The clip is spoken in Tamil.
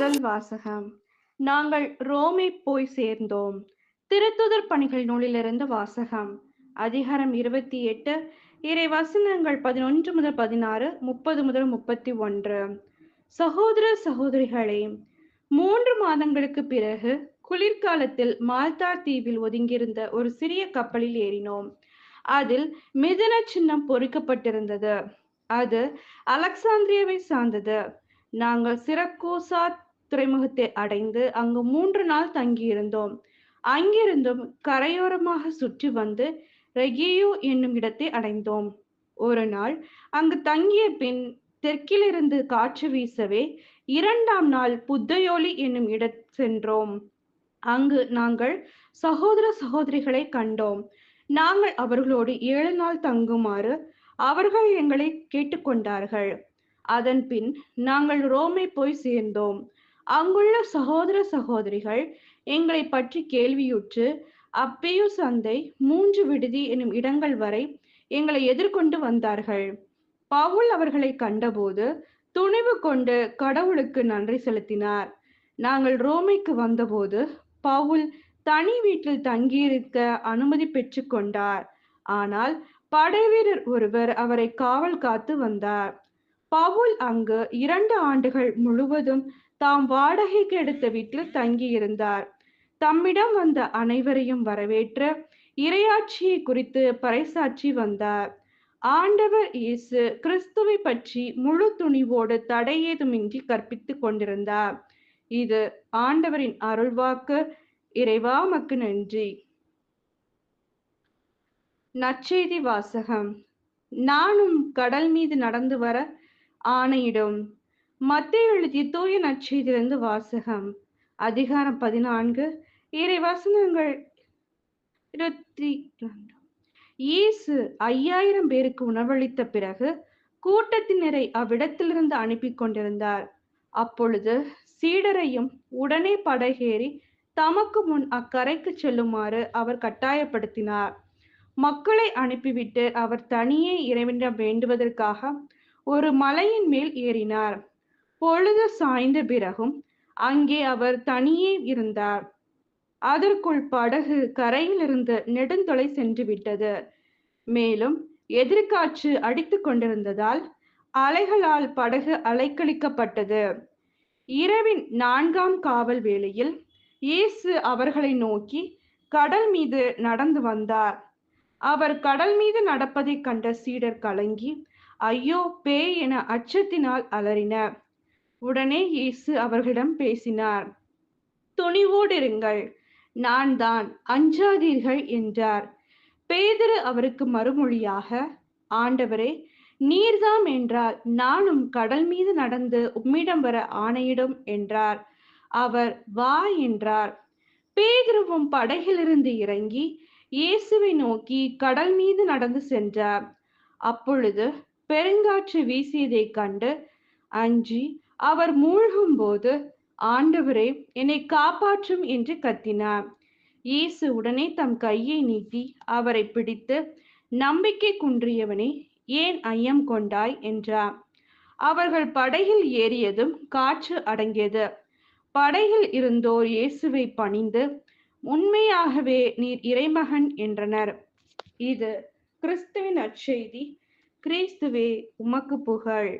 முதல் வாசகம். நாங்கள் ரோமை போய் சேர்ந்தோம். திருத்துதர் பணிகள் நூலிலிருந்து வாசகம். அதிகாரம் 28, இறை வசனங்கள் 11 முதல் 16, 30 முதல் 31. சகோதர சகோதரிகளே, 3 மாதங்களுக்கு பிறகு குளிர்காலத்தில் மால்தா தீவில் ஒதுங்கியிருந்த ஒரு சிறிய கப்பலில் ஏறினோம். அதில் மிதன சின்னம் பொறிக்கப்பட்டிருந்தது. அது அலெக்சாந்திரியாவை சார்ந்தது. நாங்கள் சிரக்கூசா துறைமுகத்தை அடைந்து அங்கு 3 நாள் தங்கியிருந்தோம். அங்கிருந்தும் கரையோரமாக சுற்றி வந்து ரெகியோ என்னும் இடத்தை அடைந்தோம். ஒரு நாள் அங்கு தங்கிய பின் தெற்கிலிருந்து காற்று வீசவே 2ஆம் நாள் புத்தையோலி என்னும் இடம் சென்றோம். அங்கு நாங்கள் சகோதர சகோதரிகளை கண்டோம். நாங்கள் அவர்களோடு 7 நாள் தங்குமாறு அவர்கள் எங்களை கேட்டுக்கொண்டார்கள். அதன் பின் நாங்கள் ரோமை போய் சேர்ந்தோம். அங்குள்ள சகோதர சகோதரிகள் எங்களை பற்றி கேள்வியுற்று அப்பேயு சந்தை 3 விடுதி என்னும் இடங்கள் வரை எங்களை எதிர்கொண்டு வந்தார்கள். பவுல் அவர்களை கண்டபோது துணிவு கொண்டு கடவுளுக்கு நன்றி செலுத்தினார். நாங்கள் ரோமைக்கு வந்தபோது பவுல் தனி வீட்டில் தங்கியிருக்க அனுமதி பெற்று கொண்டார். ஆனால் படைவீரர் ஒருவர் அவரை காவல் காத்து வந்தார். பவுல் அங்கு 2 ஆண்டுகள் முழுவதும் தாம் வாடகைக்கு எடுத்த வீட்டில் தங்கியிருந்தார். தம்மிடம் வந்த அனைவரையும் வரவேற்று இறையாட்சியை குறித்து பறைசாற்றி வந்தார். ஆண்டவர் இயேசு கிறிஸ்துவை பற்றி முழு துணிவோடு தடையேதுமின்றி கற்பித்துக் கொண்டிருந்தார். இது ஆண்டவரின் அருள்வாக்கு. இறைவா உமக்கு நன்றி. நற்செய்தி வாசகம். நானும் கடல் மீது நடந்து வர ஆணையிடும். மத்தேயு எழுதிய தூய நற்செய்தியிலிருந்து வாசகம். அதிகாரம் 14, இறை வசனங்கள் 22. இயேசு 5000 பேருக்கு உணவளித்த பிறகு கூட்டத்தினரை அவ்விடத்திலிருந்து அனுப்பி கொண்டிருந்தார். அப்பொழுது சீடரையும் உடனே படகேறி தமக்கு முன் அக்கரைக்கு செல்லுமாறு அவர் கட்டாயப்படுத்தினார். மக்களை அனுப்பிவிட்டு அவர் தனியே இறைவனிடம் வேண்டுவதற்காக ஒரு மலையின் மேல் ஏறினார். பொழுது சாய்ந்த பிறகும் அங்கே அவர் தனியே இருந்தார். அதற்குள் படகு கரையிலிருந்து நெடுந்தொலை சென்று விட்டது. மேலும் எதிர்காற்று அடித்து கொண்டிருந்ததால் அலைகளால் படகு அலைக்கழிக்கப்பட்டது. இரவின் 4ஆம் காவல் வேளையில் இயேசு அவர்களை நோக்கி கடல் மீது நடந்து வந்தார். அவர் கடல் மீது நடப்பதைக் கண்ட சீடர் கலங்கி ஐயோ பேய் என அச்சத்தினால் அலறினர். உடனே இயேசு அவர்களிடம் பேசினார். துணிவோடிருங்கள், நான் தான், அஞ்சாதீர்கள் என்றார். பேதுரு அவருக்கு மறுமொழியாக, ஆண்டவரே, நீர்தாம் என்றால் நானும் கடல் மீது நடந்து உம்மிடம் வர ஆணையிடும் என்றார். அவர் வா என்றார். பேதுருவும் படகிலிருந்து இறங்கி இயேசுவை நோக்கி கடல் மீது நடந்து சென்றார். அப்பொழுது பெருங்காற்று வீசியதைக் கண்டு அஞ்சி அவர் மூழ்கும்போது, ஆண்டவரே, என்னை காப்பாற்றும் என்று கத்தினார். இயேசு உடனே தம் கையை நீட்டி அவரை பிடித்து, நம்பிக்கை குன்றியவனே, ஏன் ஐயம் கொண்டாய் என்றார். அவர்கள் படகில் ஏறியதும் காற்று அடங்கியது. படகில் இருந்தோர் இயேசுவை பணிந்து, உண்மையாகவே நீர் இறைமகன் என்றனர். இது கிறிஸ்துவின் நற்செய்தி. கிறிஸ்துவே உமக்கு புகழ்.